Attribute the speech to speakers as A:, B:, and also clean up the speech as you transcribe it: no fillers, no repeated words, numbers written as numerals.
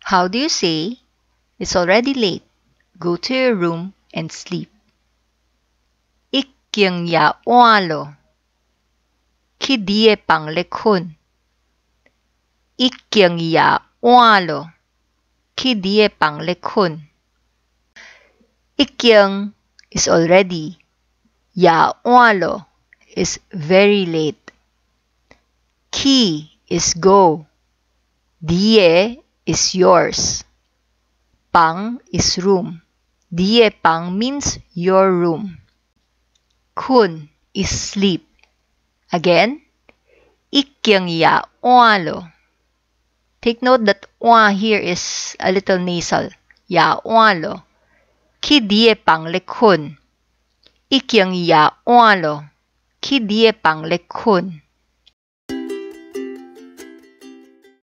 A: How do you say, "It's already late. Go to your room and sleep"? "Ikyeng-ya-oa-lo." "Ki-die pang-lekhun." "Ikyeng-ya-oa-lo." "Ki-die pang-lekhun." Ikyeng is already. Ya-oa-lo is very late. Ki is go. Die is yours. Pang is room. Die pang means your room. Kun is sleep. Again, ikyeng-ya-oa-lo. Take note that oa here is a little nasal. Ya-oa-lo. Ki-die pang-lekhun. Ikyeng-ya-oa-lo. Ki-die pang-lekhun.